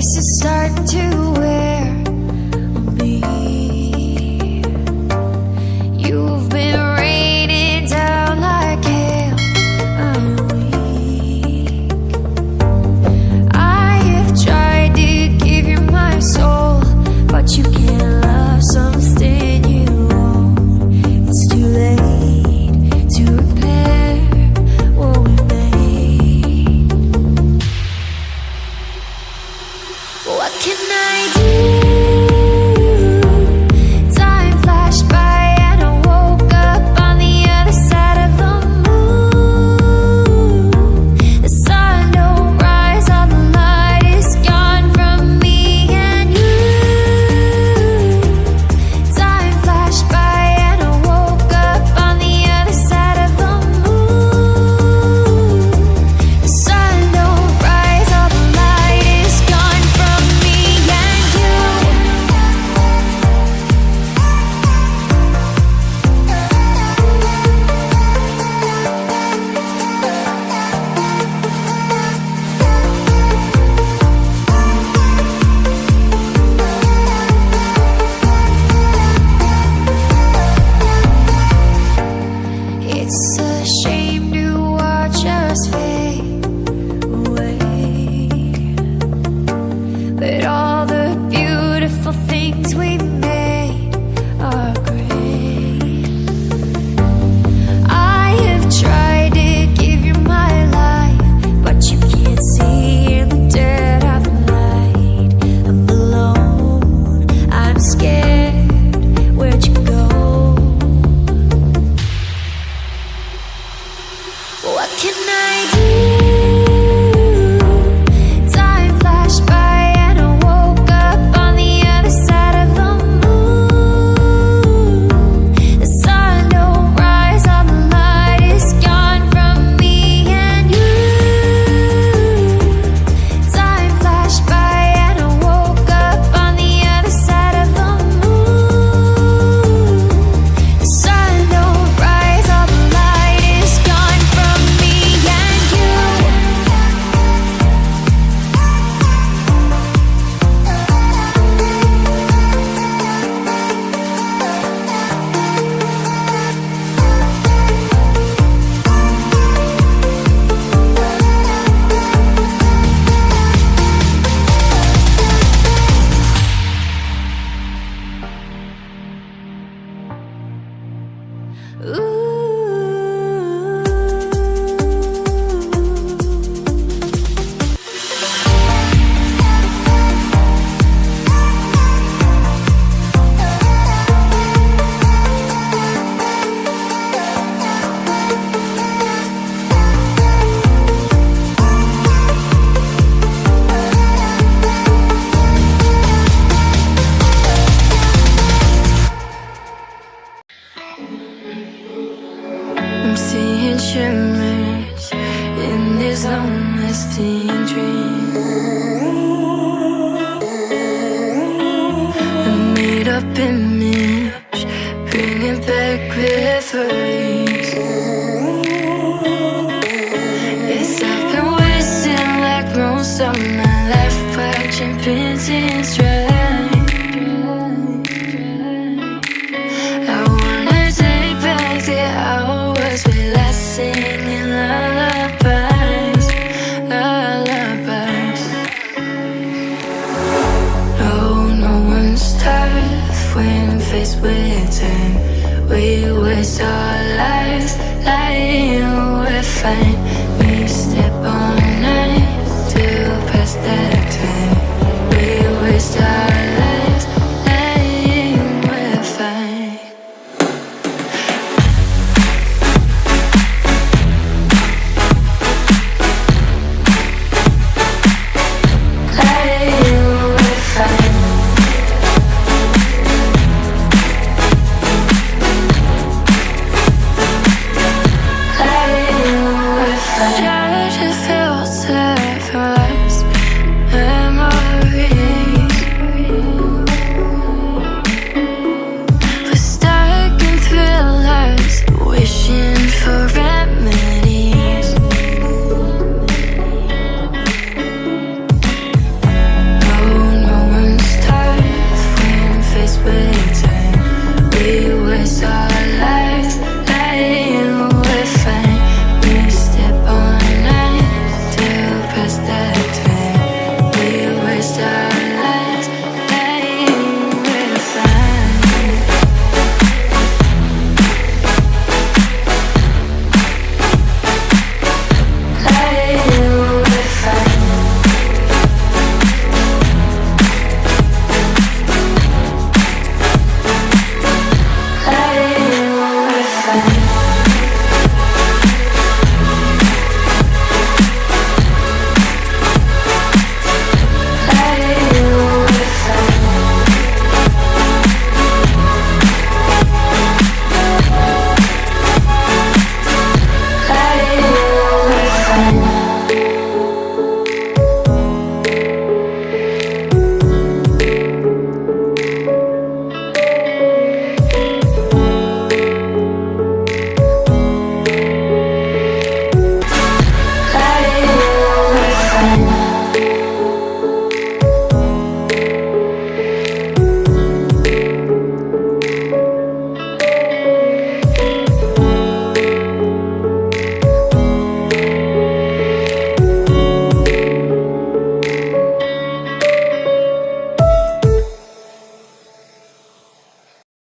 faces start to wear on me. You've been raining down like hail. I'm weak. I have tried to give you my soul, but you can't love something you own. It's too late to repair what we made. What can I do? Time flashed by and I woke up on the other side of the moon. The sun don't rise, all the light is gone from me and you. Time flashed by and I woke up on the other side of the moon. The sun don't rise, all the light is gone from me and you. It's a shame to watch us fade away, but all the beautiful things we made are great. I have tried to give you my life, but you can't see in the dead of the night. I'm alone, I'm scared, where'd you go? What can I do? Time flashed by and I woke up on the other side of the moon. The sun don't rise, all the light is gone from me and you. Time flashed by and I woke up on the other side of the moon. The sun don't rise, all the light is gone from me and you. I'm seeing shimmers in this long-lasting dream. A made-up image, bringing back memories. Yes, I've been wasting like most of my life, watching paintings dry. I wanna take back the hours we last singing lullabies, lullabies. Oh, no one's tough when faced with time. We waste our lives lying, we're fine.